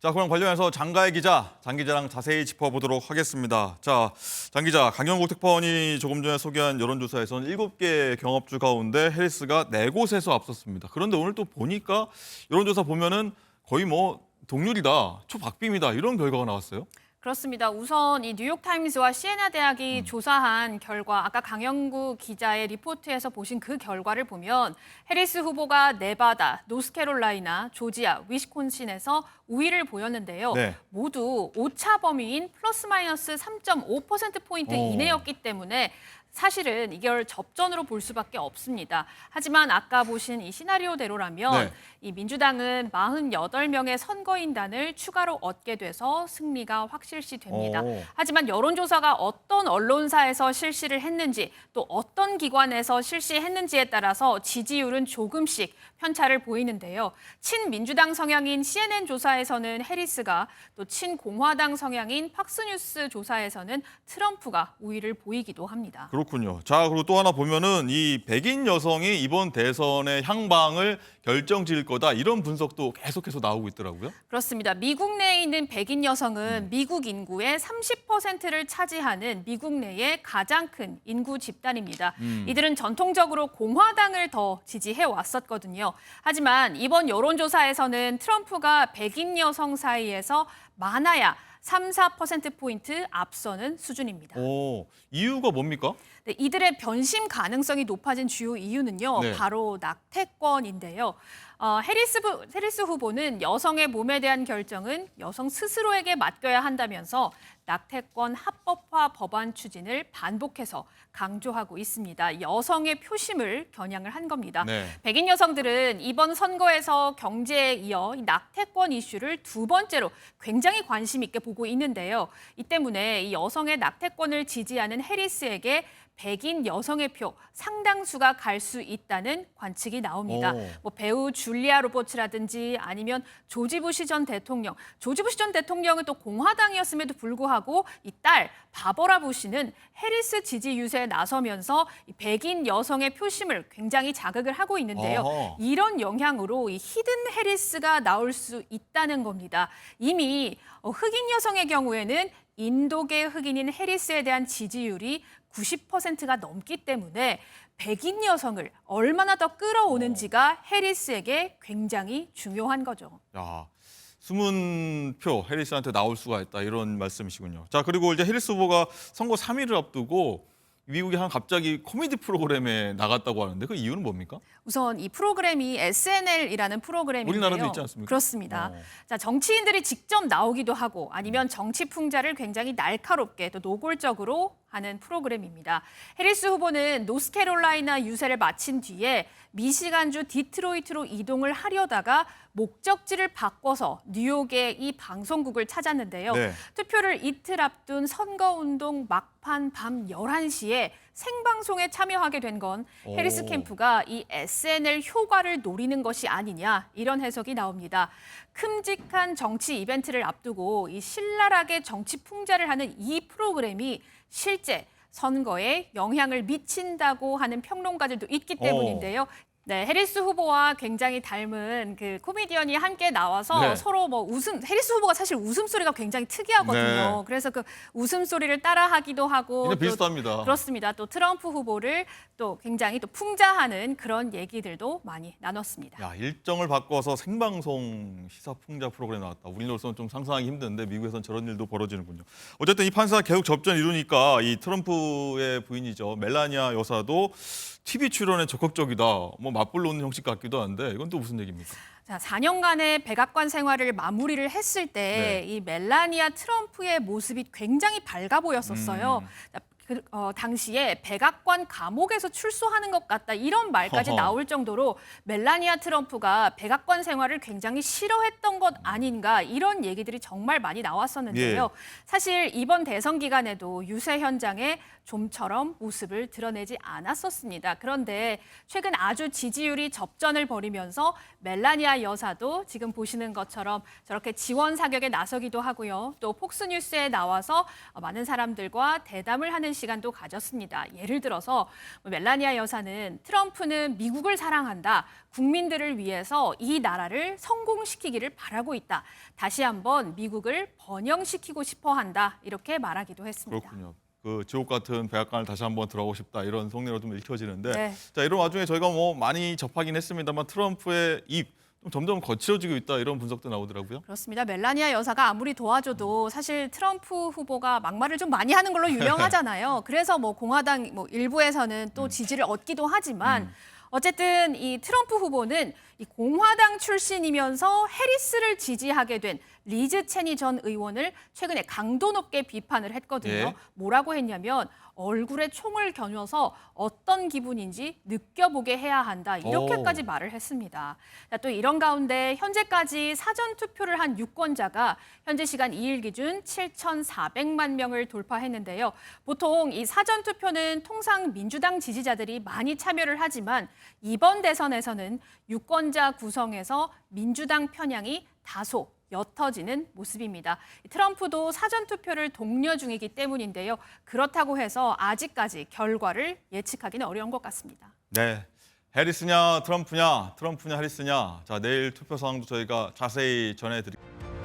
자, 그럼 관련해서 장가혜 기자, 장 기자랑 자세히 짚어보도록 하겠습니다. 자, 장 기자, 강영국 특파원이 조금 전에 소개한 여론조사에서는 7개 경합주 가운데 해리스가 4곳에서 앞섰습니다. 그런데 오늘 또 보니까 여론조사 보면은 거의 뭐 동률이다, 초박빙이다 이런 결과가 나왔어요. 그렇습니다. 우선 이 뉴욕타임스와 시에나 대학이 조사한 결과, 아까 강영구 기자의 리포트에서 보신 그 결과를 보면 해리스 후보가 네바다, 노스캐롤라이나, 조지아, 위스콘신에서 우위를 보였는데요. 네. 모두 오차 범위인 플러스 마이너스 3.5%포인트 이내였기 때문에 사실은 이걸 접전으로 볼 수밖에 없습니다. 하지만 아까 보신 이 시나리오대로라면 네. 이 민주당은 48명의 선거인단을 추가로 얻게 돼서 승리가 확실시됩니다. 하지만 여론조사가 어떤 언론사에서 실시를 했는지 또 어떤 기관에서 실시했는지에 따라서 지지율은 조금씩 편차를 보이는데요. 친민주당 성향인 CNN 조사에서는 해리스가, 또 친공화당 성향인 팍스뉴스 조사에서는 트럼프가 우위를 보이기도 합니다. 그렇군요. 자, 그리고 또 하나 보면은 이 백인 여성이 이번 대선의 향방을 결정지을 거다 이런 분석도 계속해서 나오고 있더라고요. 그렇습니다. 미국 내에 있는 백인 여성은 미국 인구의 30%를 차지하는 미국 내의 가장 큰 인구 집단입니다. 이들은 전통적으로 공화당을 더 지지해 왔었거든요. 하지만 이번 여론조사에서는 트럼프가 백인 여성 사이에서 많아야 3, 4%포인트 앞서는 수준입니다. 이유가 뭡니까? 네, 이들의 변심 가능성이 높아진 주요 이유는요, 네. 바로 낙태권인데요. 해리스 후보는 여성의 몸에 대한 결정은 여성 스스로에게 맡겨야 한다면서 낙태권 합법화 법안 추진을 반복해서 강조하고 있습니다. 여성의 표심을 겨냥을 한 겁니다. 네. 백인 여성들은 이번 선거에서 경제에 이어 이 낙태권 이슈를 두 번째로 굉장히 관심 있게 보고 있는데요. 이 때문에 이 여성의 낙태권을 지지하는 해리스에게 백인 여성의 표 상당수가 갈 수 있다는 관측이 나옵니다. 뭐 배우 줄리아 로버츠라든지 아니면 조지 부시 전 대통령. 조지 부시 전 대통령은 또 공화당이었음에도 불구하고 이 딸 바버라 부시는 해리스 지지 유세에 나서면서 이 백인 여성의 표심을 굉장히 자극을 하고 있는데요. 이런 영향으로 이 히든 해리스가 나올 수 있다는 겁니다. 이미 흑인 여성의 경우에는 인도계 흑인인 해리스에 대한 지지율이 90%가 넘기 때문에 백인 여성을 얼마나 더 끌어오는지가 해리스에게 굉장히 중요한 거죠. 야, 숨은 표 해리스한테 나올 수가 있다 이런 말씀이시군요. 자, 그리고 이제 해리스 후보가 선거 3일을 앞두고 미국에 한 갑자기 코미디 프로그램에 나갔다고 하는데 그 이유는 뭡니까? 우선 이 프로그램이 SNL이라는 프로그램인데요. 우리나라도 있지 않습니까? 그렇습니다. 자, 정치인들이 직접 나오기도 하고 아니면 정치 풍자를 굉장히 날카롭게 또 노골적으로 하는 프로그램입니다. 해리스 후보는 노스캐롤라이나 유세를 마친 뒤에 미시간주 디트로이트로 이동을 하려다가 목적지를 바꿔서 뉴욕의 이 방송국을 찾았는데요. 네. 투표를 이틀 앞둔 선거운동 막판 밤 11시에 생방송에 참여하게 된 건 해리스 캠프가 이 SNL 효과를 노리는 것이 아니냐 이런 해석이 나옵니다. 큼직한 정치 이벤트를 앞두고 이 신랄하게 정치 풍자를 하는 이 프로그램이 실제 선거에 영향을 미친다고 하는 평론가들도 있기 때문인데요. 네, 해리스 후보와 굉장히 닮은 그 코미디언이 함께 나와서 네. 서로 뭐 해리스 후보가 사실 웃음소리가 굉장히 특이하거든요. 네. 그래서 그 웃음소리를 따라하기도 하고 그냥 또 비슷합니다. 그렇습니다. 또 트럼프 후보를 또 굉장히 또 풍자하는 그런 얘기들도 많이 나눴습니다. 야, 일정을 바꿔서 생방송 시사 풍자 프로그램 나왔다. 우리로서는 좀 상상하기 힘든데 미국에서는 저런 일도 벌어지는군요. 어쨌든 이 판사 계속 접전 이루니까 이 트럼프의 부인이죠. 멜라니아 여사도 TV 출연에 적극적이다. 뭐 맞불로 오는 형식 같기도 한데 이건 또 무슨 얘기입니까? 자, 4년간의 백악관 생활을 마무리를 했을 때 이 멜라니아 트럼프의 모습이 굉장히 밝아 보였었어요. 자, 당시에 백악관 감옥에서 출소하는 것 같다 이런 말까지 나올 정도로 멜라니아 트럼프가 백악관 생활을 굉장히 싫어했던 것 아닌가 이런 얘기들이 정말 많이 나왔었는데요. 사실 이번 대선 기간에도 유세 현장에 좀처럼 모습을 드러내지 않았었습니다. 그런데 최근 아주 지지율이 접전을 벌이면서 멜라니아 여사도 지금 보시는 것처럼 저렇게 지원 사격에 나서기도 하고요. 또 폭스뉴스에 나와서 많은 사람들과 대담을 하는 시간도 가졌습니다. 예를 들어서 멜라니아 여사는 트럼프는 미국을 사랑한다. 국민들을 위해서 이 나라를 성공시키기를 바라고 있다. 다시 한번 미국을 번영시키고 싶어 한다. 이렇게 말하기도 했습니다. 그렇군요. 그 지옥 같은 백악관을 다시 한번 들어가고 싶다 이런 속내로 좀 읽혀지는데 네. 자 이런 와중에 저희가 뭐 많이 접하긴 했습니다만 트럼프의 입 좀 점점 거칠어지고 있다 이런 분석도 나오더라고요. 그렇습니다. 멜라니아 여사가 아무리 도와줘도 사실 트럼프 후보가 막말을 좀 많이 하는 걸로 유명하잖아요. 그래서 뭐 공화당 일부에서는 또 지지를 얻기도 하지만 어쨌든 이 트럼프 후보는 이 공화당 출신이면서 해리스를 지지하게 된 리즈 체니 전 의원을 최근에 강도 높게 비판을 했거든요. 예. 뭐라고 했냐면 얼굴에 총을 겨누어서 어떤 기분인지 느껴보게 해야 한다. 이렇게까지 말을 했습니다. 자, 또 이런 가운데 현재까지 사전 투표를 한 유권자가 현재 시간 2일 기준 7,400만 명을 돌파했는데요. 보통 이 사전 투표는 통상 민주당 지지자들이 많이 참여를 하지만 이번 대선에서는 유권자 구성에서 민주당 편향이 다소 옅어지는 모습입니다. 트럼프도 사전투표를 독려 중이기 때문인데요. 그렇다고 해서 아직까지 결과를 예측하기는 어려운 것 같습니다. 네, 해리스냐 트럼프냐 해리스냐. 자 내일 투표 상황도 저희가 자세히 전해드릴게요.